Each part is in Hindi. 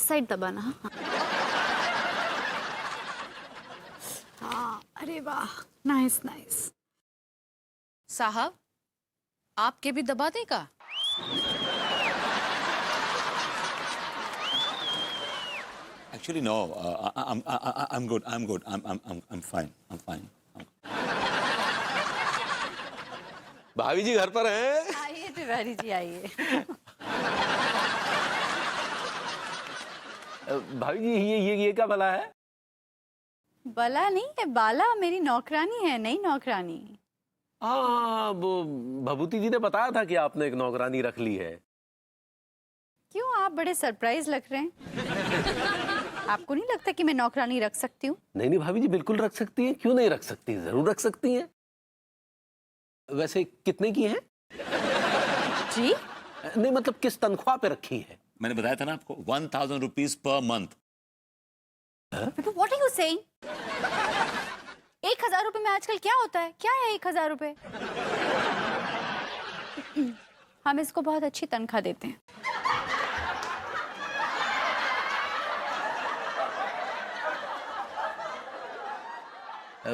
इस साइड दबाना। हाँ हाँ, अरे वाह, नाइस नाइस। साहब, आपके भी दबा देगा? Actually, no. I'm good. I'm good. I'm fine. I'm fine. भाभी जी घर पर हैं? आइए तिवारी जी आइए। भाभी जी ये क्या भला है? बला नहीं है, बाला मेरी नौकरानी है, नई नौकरानी। हाँ, वो भभूति जी ने बताया था कि आपने एक नौकरानी रख ली है। क्यों, आप बड़े सरप्राइज लग रहे हैं। आपको नहीं लगता कि मैं नौकरानी रख सकती हूँ? नहीं नहीं भाभी जी, बिल्कुल रख सकती हैं, क्यों नहीं रख सकती, जरूर रख सकती हैं। वैसे कितने की है? जी? नहीं मतलब किस तनख्वाह पे रखी है? मैंने बताया था ना आपको, 1000 rupees per month. What are you saying? 1000 रुपए में आजकल क्या होता है? क्या है 1000 रुपए? हम इसको बहुत अच्छी तनख्वाह देते हैं।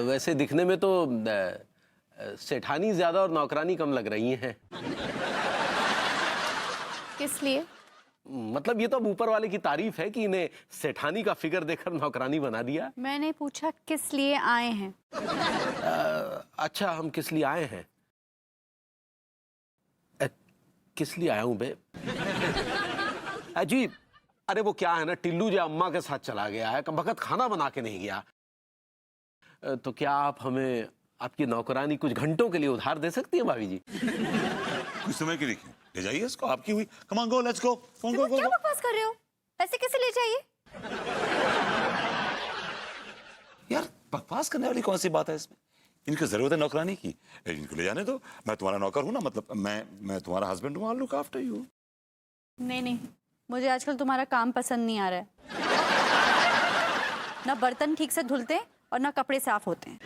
वैसे दिखने में तो सेठानी ज्यादा और नौकरानी कम लग रही हैं। किस लिए? मतलब ये तो अब ऊपर वाले की तारीफ है कि इन्हें सेठानी का फिगर देकर नौकरानी बना दिया। मैंने पूछा किस लिए आए हैं। अच्छा, हम किस लिए आए हैं? किस लिए आया हूं बे? जी, अरे वो क्या है ना, टिल्लू जो अम्मा के साथ चला गया है, कम वक्त खाना बना के नहीं गया। तो क्या आप हमें आपकी नौकरानी कुछ घंटों के लिए उधार दे सकती हैं भाभी जी? कुछ समय के लिए क्यों? ले जाइए इसको, आपकी हुई। Come on, go, let's go. गो क्या बकवास कर रहे हो? ऐसे कैसे ले जाइए? यार, बकवास करने वाली कौन सी बात है इसमें? इनको जरूरत है नौकरानी की, इनको ले जाने दो। मैं तुम्हारा नौकर हूं ना, मतलब मैं तुम्हारा हस्बैंड हूं। I look after you. नहीं नहीं, मुझे आजकल तुम्हारा काम पसंद नहीं आ रहा है। ना बर्तन ठीक से धुलते और ना कपड़े साफ होते हैं।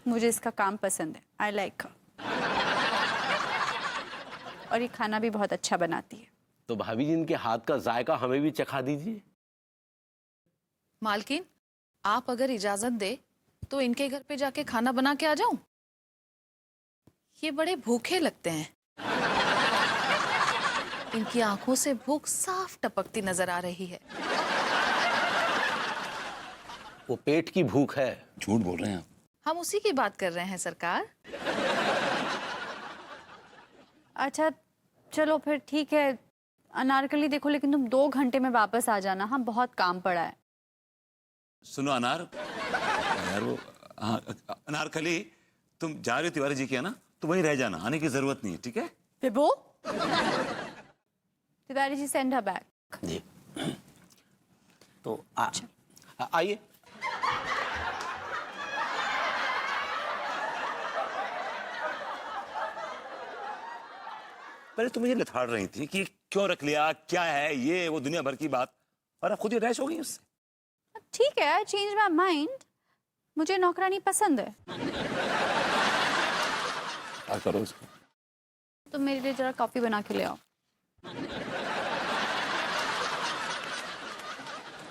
मुझे इसका काम पसंद है। I like her। और ये खाना भी बहुत अच्छा बनाती है। तो भाभी जी इनके हाथ का जायका हमें भी चखा दीजिए। मालकिन, आप अगर इजाजत दे तो इनके घर पे जाके खाना बना के आ जाऊं? ये बड़े भूखे लगते हैं। इनकी आंखों से भूख साफ टपकती नजर आ रही है। वो पेट की भूख है। झूठ बोल रहे हैं आप। हम उसी की बात कर रहे हैं सरकार। अच्छा चलो फिर ठीक है, अनारकली देखो, लेकिन तुम 2 घंटे में वापस आ जाना। हाँ, बहुत काम पड़ा है। सुनो अनार, यार वो, हाँ, अनारकली, तुम जा रहे हो तिवारी जी के, है ना? तो वहीं रह जाना, आने की जरूरत नहीं है, ठीक है? विभू, Tiwari ji send her back. जी। तो आइए। पहले तुम मुझे लथाड़ रही थी कि क्यों रख लिया, क्या है ये वो दुनिया भर की बात, और अब खुद ही रैश हो गई उससे। ठीक है, चेंज माई माइंड। मुझे नौकरानी पसंद है। क्या करो इसको? तुम मेरे लिए जरा कॉफी बना के ले आओ।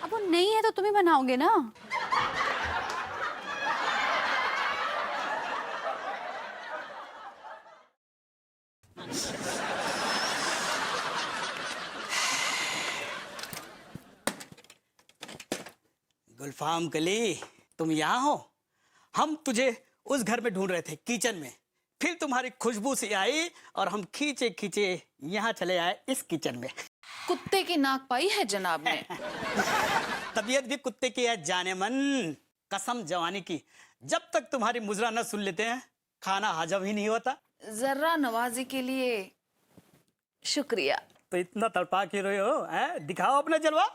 अब वो नहीं है तो तुम ही बनाओगे ना? गुलफाम कली, तुम यहाँ हो? हम तुझे उस घर में ढूंढ रहे थे, किचन में। फिर तुम्हारी खुशबू से आई और हम खींचे खींचे यहाँ चले आए इस किचन में। कुत्ते की नाक पाई है जनाब ने। तबीयत भी कुत्ते की है जाने मन। कसम जवानी की, जब तक तुम्हारी मुजरा न सुन लेते हैं खाना हजम ही नहीं होता। जर्रा नवाजी के लिए शुक्रिया। तो इतना तड़पा के रहे हो, दिखाओ अपना जलवा।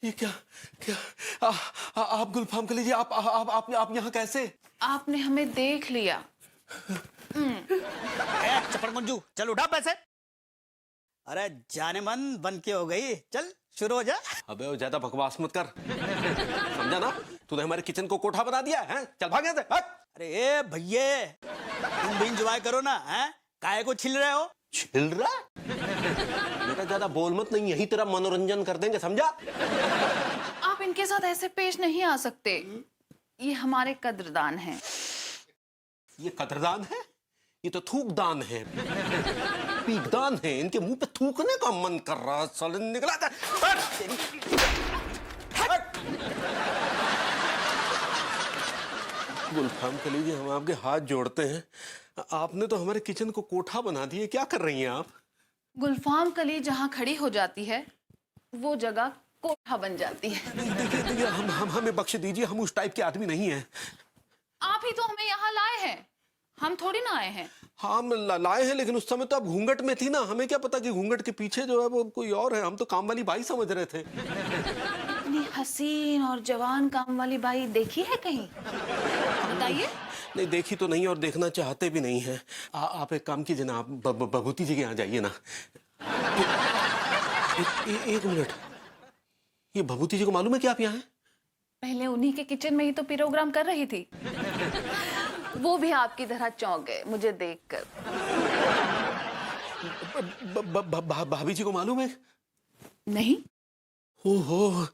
ये क्या क्या आप गुलफाम के लीजिए, आप यहाँ कैसे? आपने हमें देख लिया। चपड़ मंजू, चल उठा पैसे। अरे जाने मन बन के हो गई, चल शुरू हो जा। अबे वो ज्यादा बकवास मत कर, समझा ना? तूने हमारे किचन को कोठा बना दिया है, चल भाग यहाँ से, हट। अरे ए भैये, तुम भी इंजॉय करो ना, हैं? काहे को छिल रहे हो? छिल रहा? बेटा ज्यादा बोल मत, नहीं यही तेरा मनोरंजन कर देंगे, समझा? आप इनके साथ ऐसे पेश नहीं आ सकते। ये हमारे कद्रदान हैं। ये कदरदान है? ये तो थूकदान है, पीकदान है। इनके मुंह पे थूकने का मन कर रहा है, साले निकला कर। गुलफाम के लिए हम आपके हाथ जोड़ते हैं, आपने तो हमारे किचन को कोठा बना दिया। क्या कर रही हैं आप? गुलफाम कली जहाँ खड़ी हो जाती है वो जगह कोठा बन जाती है। देखिए देखिए, हम हमें बख्श दीजिए, हम उस टाइप के आदमी नहीं हैं। आप ही तो हमें यहाँ लाए हैं, हम थोड़ी ना आए हैं। हम लाए हैं, लेकिन उस समय तो आप घूंघट में थी ना, हमें क्या पता कि घूंघट के पीछे जो है वो कोई और है। हम तो काम वाली बाई समझ रहे थे। इतनी हसीन और जवान काम वाली बाई देखी है कहीं? बताइए। नहीं देखी तो नहीं और देखना चाहते भी नहीं है। आप एक काम कीजिए ना, आप बभूति जी के यहाँ जाइए ना। एक मिनट, ये भभूति जी को मालूम है कि आप यहाँ हैं? पहले उन्हीं के किचन में ही तो प्रोग्राम कर रही थी। वो भी आपकी तरह चौंक गए मुझे देखकर। भाभी जी को मालूम है? नहीं। ओहो,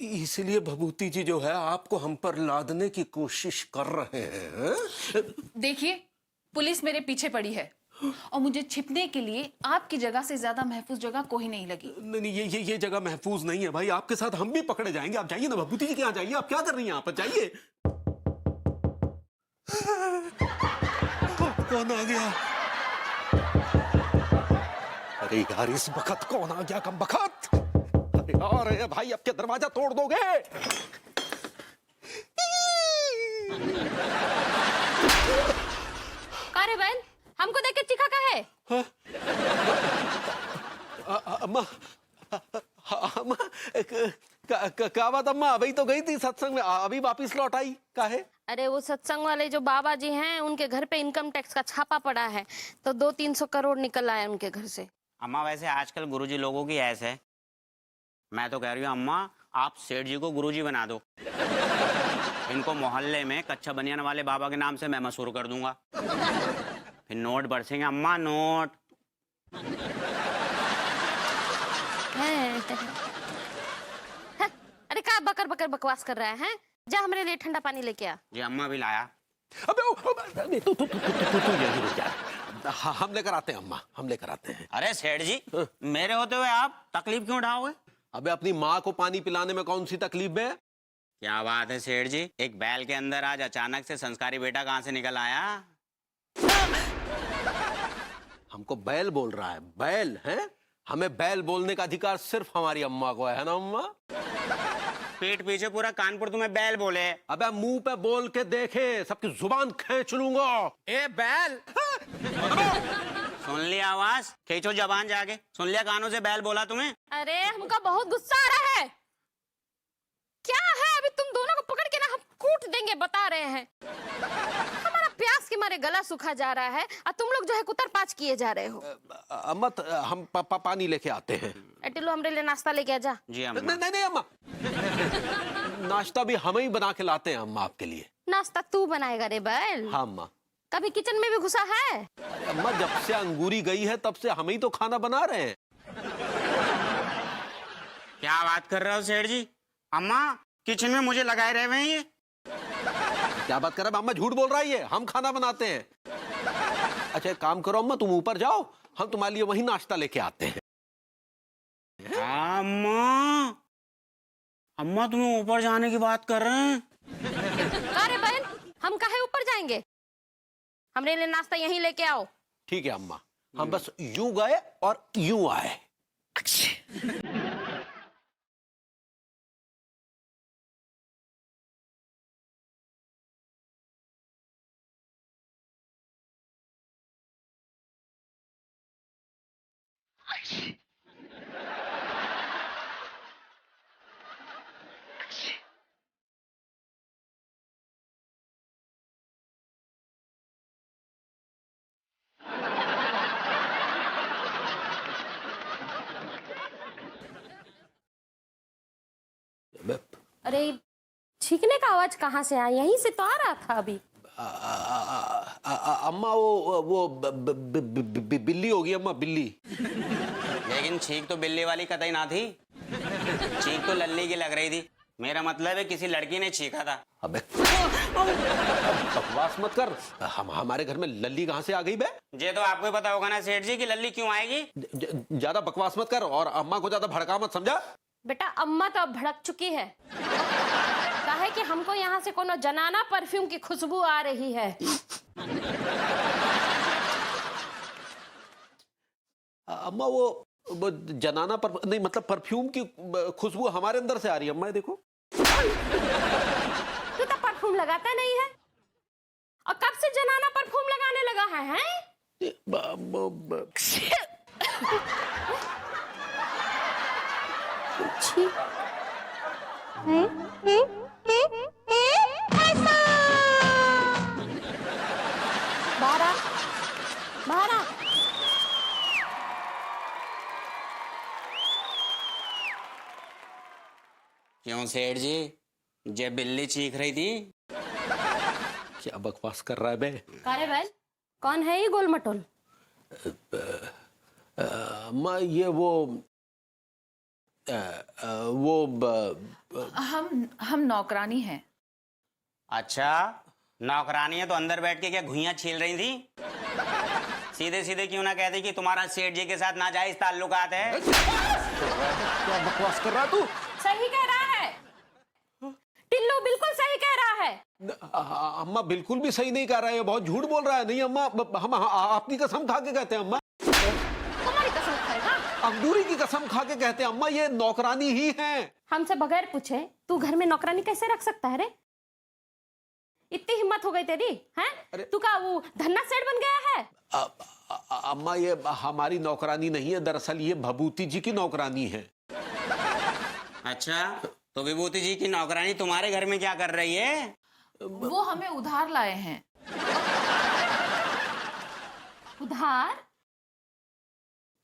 इसलिए भभूति जी जो है आपको हम पर लादने की कोशिश कर रहे हैं। देखिए, पुलिस मेरे पीछे पड़ी है और मुझे छिपने के लिए आपकी जगह से ज्यादा महफूज जगह कोई नहीं लगी। नहीं, ये जगह महफूज नहीं है भाई। आपके साथ हम भी पकड़े जाएंगे। आप जाइए ना भभूति जी के यहाँ जाइए। आप क्या कर रही हैं यहाँ पर? जाइए। कौन आ गया? अरे यार, इस वक्त कौन आ गया? कम बखत। अरे यार भाई, अब क्या दरवाजा तोड़ दोगे? अरे बहन, हमको देख के चिखा का है? अम्मा, अम्मा, क्या बात अम्मा? अभी तो गई थी सत्संग में, अभी वापिस लौट आई? का है? अरे वो सत्संग वाले जो बाबा जी हैं, उनके घर पे इनकम टैक्स का छापा पड़ा है, तो 200-300 करोड़ निकल आया उनके घर से। अम्मा वैसे आजकल गुरुजी लोगों की ऐस है। मैं तो कह रही हूँ अम्मा, आप सेठ जी को गुरुजी बना दो। इनको मोहल्ले में कच्चा बनियान वाले बाबा के नाम से मैं मशहूर कर दूंगा। फिर नोट बरसेंगे अम्मा, नोट। अरे क्या बकर बकर बकवास कर रहा है? जा हमारे लिए ठंडा पानी लेके आ। जी अम्मा भी लाया। अबे तू यही रुक जा। हम लेकर आते हैं अम्मा, हम लेकर आते हैं। अरे सेठ जी, मेरे होते हुए आप तकलीफ क्यों उठाओगे? अबे अपनी माँ को पानी पिलाने में कौन सी तकलीफ है? क्या बात है सेठ जी, एक बैल के अंदर आज अचानक से संस्कारी बेटा कहाँ से निकल आया? हमको बैल बोल रहा है? बैल है? हमें बैल बोलने का अधिकार सिर्फ हमारी अम्मा को है ना अम्मा? पीठ पीछे पूरा कानपुर तुम्हें बैल बोले। अबे मुंह पे बोल के देखे, सबकी जुबान खींच लूंगा। ए बैल। सुन लिया आवाज? खींचो जबान जाके। सुन लिया कानों से बैल बोला तुम्हें? अरे हमका बहुत गुस्सा आ रहा है। क्या है, अभी तुम दोनों को पकड़ के ना हम कूट देंगे, बता रहे हैं। हमारा प्यास के मारे गला सूखा जा रहा है और तुम लोग जो है कुतर पाच किए जा रहे हो। अम्मा हम पानी लेके आते हैं। टिल्लू हमरे लिए नाश्ता लेके आ जा। जी अम्मा। नहीं अम्मा, नाश्ता भी हम ही बना के लाते हैं अम्मा आपके लिए। नाश्ता तू बनाएगा रे बैल? हाँ अम्मा। कभी किचन में भी घुसा है? अम्मा जब से अंगूरी गई है तब से हम ही तो खाना बना रहे हैं। क्या बात कर रहे हो सेठ जी? अम्मा किचन में मुझे लगाए रहे हुए हैं ये। क्या बात कर रहे हैं अम्मा? झूठ बोल रहा है ये, हम खाना बनाते हैं। अच्छा एक काम करो अम्मा, तुम ऊपर जाओ, हम तुम्हारे लिए वही नाश्ता लेके आते हैं। अम्मा, अम्मा तुम्हें ऊपर जाने की बात कर रहे हैं? अरे बहन, हम काहे ऊपर जाएंगे? हमरे लिए नाश्ता यहीं लेके आओ। ठीक है अम्मा, हम बस यूं गए और यूं आए। अरे छींकने का आवाज कहाँ से आया? यहीं से तो आ रहा था अभी। अम्मा वो बिल्ली होगी अम्मा, बिल्ली। लेकिन छींक तो बिल्ली वाली कतई ना थी, छींक तो लल्ली की लग रही थी। मेरा मतलब है किसी लड़की ने छींका था। अबे बकवास मत कर, हमारे घर में लल्ली कहाँ से आ गई बे? ये तो आपको ही पता होगा ना सेठ जी कि लल्ली क्यों आएगी। ज्यादा बकवास मत कर और अम्मा को ज्यादा भड़का मत, समझा? बेटा अम्मा तो अब भड़क चुकी है। काहे कि हमको यहाँ से कोनो जनाना परफ्यूम की खुशबू आ रही है। अम्मा वो जनाना पर नहीं, मतलब परफ्यूम की खुशबू हमारे अंदर से आ रही है अम्मा, देखो। तू तो परफ्यूम लगाता नहीं है, और कब से जनाना परफ्यूम लगाने लगा है, हैं? छी। बाहर आ, बाहर आ। क्यों सेठ जी, ये बिल्ली चीख रही थी? क्या बकवास कर रहा है बे? अरे भाई कौन है ये गोल मटोल? अम्मा ये वो हम नौकरानी हैं। अच्छा नौकरानी है तो अंदर बैठ के क्या घुइयां छील रही थी? सीधे सीधे क्यों ना कहती कि तुम्हारा सेठ जी के साथ नाजायज ताल्लुकात है? क्या बकवास कर रहा है तू? सही कह रहा है टिल्लू, बिल्कुल सही कह रहा है। अम्मा बिल्कुल भी सही नहीं कर रहा है, ये बहुत झूठ बोल रहा है। नहीं अम्मा, हम आपकी कसम खा के कहते हैं अम्मा। तुम्हारी कसम खाएगा? अंगूरी की कसम खा के कहते हैं अम्मा, ये नौकरानी ही हैं। हमसे बगैर पूछे तू घर में नौकरानी कैसे रख सकता है रे? इतनी हिम्मत हो गई तेरी, हैं? तू का वो धन्ना सेठ बन गया है? अम्मा ये हमारी नौकरानी नहीं है, दरअसल ये भभूति जी की नौकरानी है। अच्छा तो विभूति जी की नौकरानी तुम्हारे घर में क्या कर रही है? वो हमें उधार लाए हैं। उधार?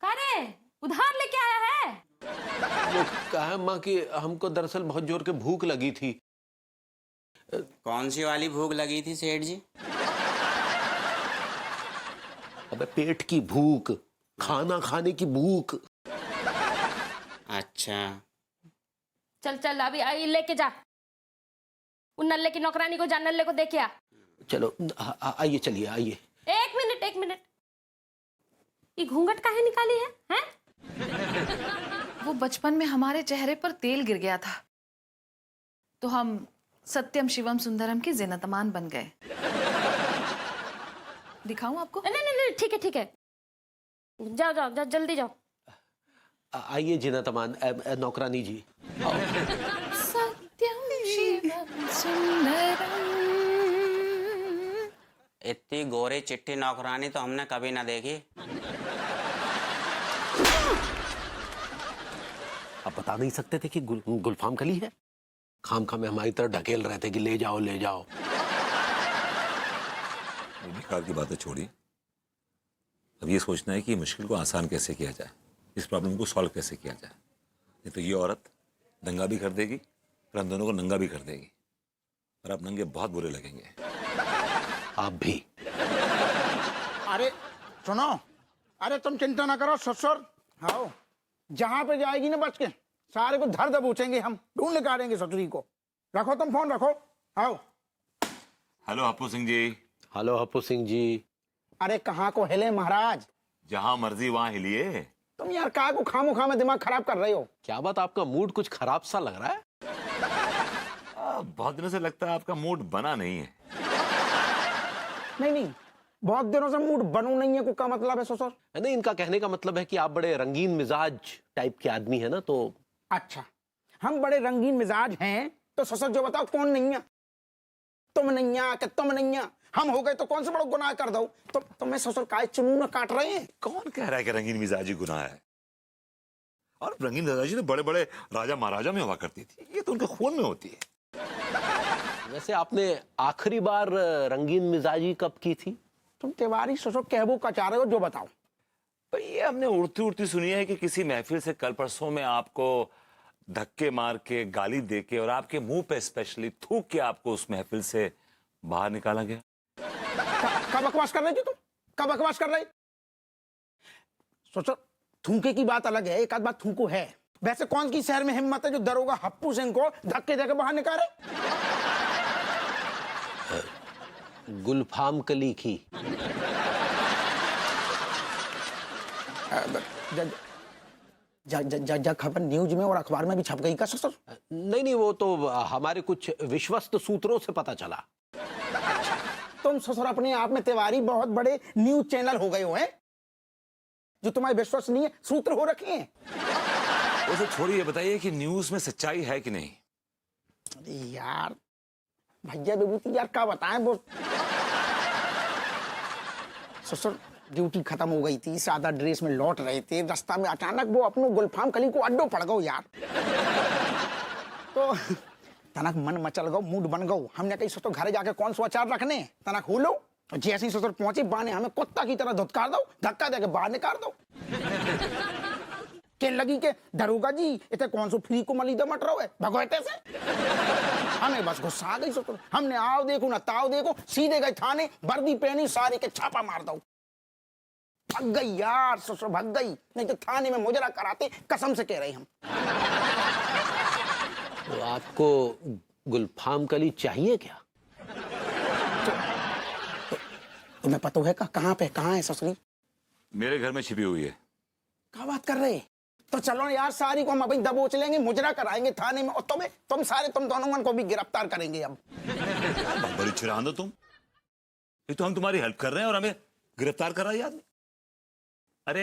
करे उधार लेके आया है? वो कहा अम्मा कि हमको दरअसल बहुत जोर के भूख लगी थी। कौन सी वाली भूख लगी थी सेठ जी? अबे पेट की भूख, खाना खाने की भूख। अच्छा चल चल अभी आई लेके जा, उन नल्ले की नौकरानी को जा, नल्ले को देखे आ। चलो आइए, चलिए आइए। एक मिनट एक मिनट, ये घूंघट काहे निकाली है, हैं? वो बचपन में हमारे चेहरे पर तेल गिर गया था तो हम सत्यम शिवम सुंदरम के जिनतमान बन गए। दिखाऊं आपको? नहीं नहीं नहीं ठीक है ठीक है, जाओ जाओ जाओ जल्दी जाओ। आइए जिनतमान नौकरानी जी। सत्यम शिवम सुंदरम। इतनी गोरी चिट्ठी नौकरानी तो हमने कभी ना देखी। आप बता नहीं सकते थे कि गुलफाम कली है? खाम खाम में हमारी तरह ढकेल रहे थे कि ले जाओ ले जाओ। बेकार की बातें छोड़िए, अब ये सोचना है कि मुश्किल को आसान कैसे किया जाए, इस प्रॉब्लम को सॉल्व कैसे किया जाए। नहीं तो ये औरत दंगा भी कर देगी और हम दोनों को नंगा भी कर देगी, और आप नंगे बहुत बुरे लगेंगे। आप भी। अरे सुनो, अरे तुम चिंता ना करो ससुर, आओ जहां पे जाएगी ना बच के, सारे को धर दबोचेंगे हम, ढूंढ निकालेंगे ससुरी को। रखो तुम फोन रखो, आओ। हेलो हप्पू सिंह जी। हेलो हप्पू सिंह जी। अरे कहाँ को हिले महाराज, जहां मर्जी वहां हिलिए। तुम यार कहाँ को खामोखा में दिमाग खराब कर रहे हो? क्या बात, आपका मूड कुछ खराब सा लग रहा है? बहुत दिनों से लगता है आपका मूड बना नहीं है। नहीं नहीं, बहुत दिनों से मूड बनू नहीं है, को क्या मतलब है ससुर? नहीं, इनका कहने का मतलब है कि आप बड़े रंगीन मिजाज टाइप के आदमी है ना, तो। अच्छा, हम बड़े रंगीन मिजाज हैं तो ससुर जो बताओ कौन नहीं है? तुम नहीं आ कि तुम नहीं आ, हम हो गए तो कौन से बड़ा गुनाह कर दो? तो तुम्हें ससुर काय चुनून काट रहे हैं? कौन कह रहा है कि रंगीन मिजाजी गुनाह है? और रंगीन मिजाजी तो बड़े बड़े राजा महाराजा में हुआ करती थी, ये तो उनके खून में होती है। वैसे आपने आखिरी बार रंगीन मिजाजी कब की थी? तुम तिवारी ससुर कहबो का चाह रहे हो, जो बताओ। तो ये हमने उड़ती उड़ती सुनी है कि किसी महफिल से कल परसों में आपको धक्के मार के, गाली दे के और आपके मुंह पे स्पेशली थूक के आपको उस महफिल से बाहर निकाला गया? कब बकवास कर रही थी तुम? कब बकवास कर रही? सोचो, थूके की बात अलग है, एक आध बात थूको है। वैसे कौन की शहर में हिम्मत है जो दरोगा हप्पू सिंह को धक्के देके बाहर निकाले? गुलफाम कली की। खबर न्यूज में और अखबार में भी छप गई का ससुर? नहीं नहीं, वो तो हमारे कुछ विश्वस्त सूत्रों से पता चला। तुम ससुर अपने आप में तिवारी बहुत बड़े न्यूज चैनल हो गए हो हैं, जो तुम्हारे विश्वसनीय सूत्र हो रखे हैं। उसे छोड़िए, बताइए कि न्यूज में सच्चाई है कि नहीं? अरे यार भैया विभूति यार, क्या बताएं। वो ससुर ड्यूटी खत्म हो गई थी, सादा ड्रेस में लौट रहे थे, रास्ता में अचानक वो अपने गुलफाम कली को अड्डो पड़ गो यार। तो तनक मन मचल गो, मूड बन गो। हमने कही सोचो घर जाके कौन सा अचार रखने, तनक हो लो। जैसे ही ससुर पहुंचे बाने हमें कुत्ता की तरह धुतकार दो, धक्का देके बाहर निकाल दो। के लगी के दरोगा जी इतने कौन सो फ्री को मली दे मट रहो है भगवते से। हमें बस गुस्सा आ गई ससुर। हमने आओ देखो ना ताओ देखो, सीधे गए थाने, वर्दी पहनी, सारी के छापा मार दो। भग गई यार ससुर, भग गई, नहीं तो थाने में मुजरा कराते, कसम से कह रहे हम। तो आपको गुलफाम कली चाहिए क्या? तुम्हें पता है कहाँ पे कहाँ है ससुरी? मेरे घर में छिपी हुई है। क्या बात कर रहे? तो चलो यार, सारी को हम अभी दबोच लेंगे, मुजरा कराएंगे थाने में, और तुम दोनों को भी गिरफ्तार करेंगे। अब बड़ी चिरांद हो तुम। ये तो हम तुम्हारी हेल्प कर रहे हैं और हमें गिरफ्तार कर रहा है आदमी। अरे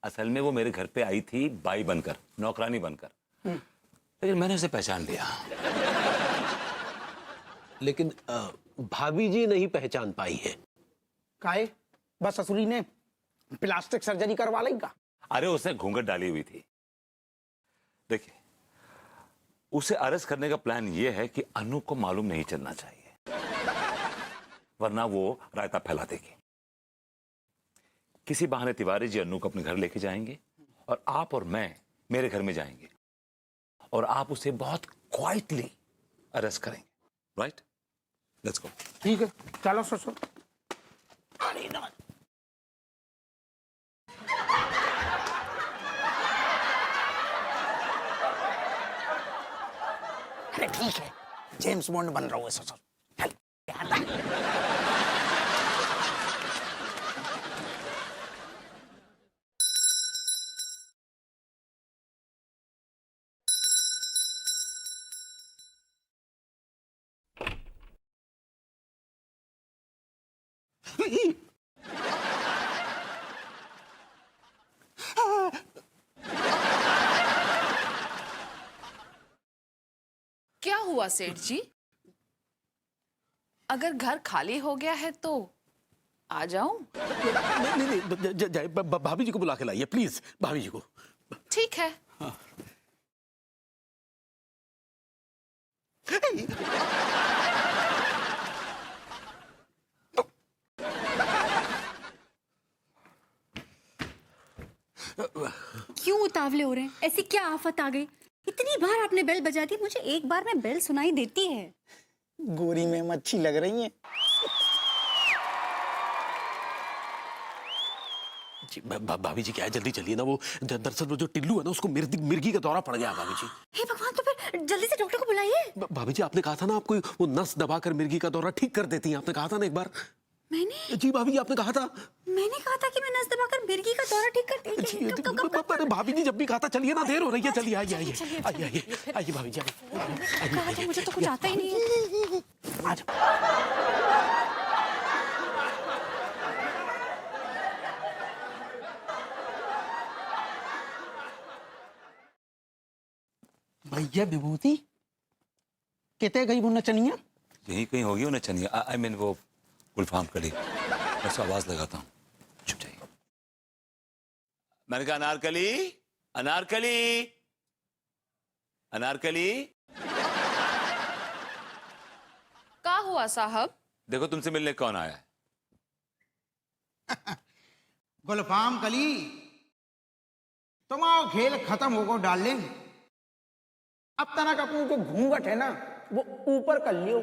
असल में वो मेरे घर पे आई थी बाई बनकर, नौकरानी बनकर, लेकिन मैंने उसे पहचान लिया। लेकिन भाभी जी नहीं पहचान पाई है। काहे? बस ससुरी ने प्लास्टिक सर्जरी करवा ली का? अरे उसने घूंघट डाली हुई थी। देखिए, उसे अरेस्ट करने का प्लान यह है कि अनु को मालूम नहीं चलना चाहिए, वरना वो रायता फैला देगी। किसी बहाने तिवारी जी अनु को अपने घर लेके जाएंगे और आप और मैं मेरे घर में जाएंगे और आप उसे बहुत क्वाइटली अरेस्ट करेंगे। राइट? Let's go. ठीक है, चलो ससुर। अरे ना, अरे ठीक है, जेम्स बॉन्ड बन रहा हूँ ससुर। चल, याद आ। क्या हुआ सेठ जी? अगर घर खाली हो गया है तो आ जाऊं? नहीं, भाभी जी को बुला के लाइए प्लीज, भाभी जी को। ठीक है। क्यों उतावले हो रहे हैं? ऐसी क्या आफत आ गई? इतनी बार आपने बेल बजा दी, मुझे एक बार में बेल सुनाई देती है। गोरी में अच्छी लग रही है। भाभी जी क्या है, जल्दी चलिए ना। वो दरअसल वो जो टिल्लू है ना, उसको मिर्गी का दौरा पड़ गया भाभी जी। हे भगवान, तो फिर जल्दी से डॉक्टर को बुलाइए। भाभी जी आपने कहा था ना, आपको वो नस दबाकर मिर्गी का दौरा ठीक कर देती हैं, आपने कहा था ना एक बार। मैंने जी भाभी जी आपने कहा था। मैंने कहा था कि मैं नस दबाकर मिर्गी का दौरा ठीक करती जी, हूँ। अरे भाभी जी जब भी कहा था, चलिए ना, देर हो रही है, चलिए आइए आइए आइए आइए आइए भाभी जी कहा था, मुझे तो कुछ आता ही नहीं है। आज भैया विभूति कितने गई वो नचनिया? यही कहीं होगी वो नचनिया। आई मीन वो गुलफाम कली। बस आवाज लगाता हूँ, चुप जाइए। मैंने कहा अनारकली, अनारकली, अनारकली। क्या हुआ साहब? देखो तुमसे मिलने कौन आया है। गुलफाम कली, तुम्हारा खेल खत्म हो गो डार्लिंग। अब तक अपन जो घूंघट है ना वो ऊपर कर लियो,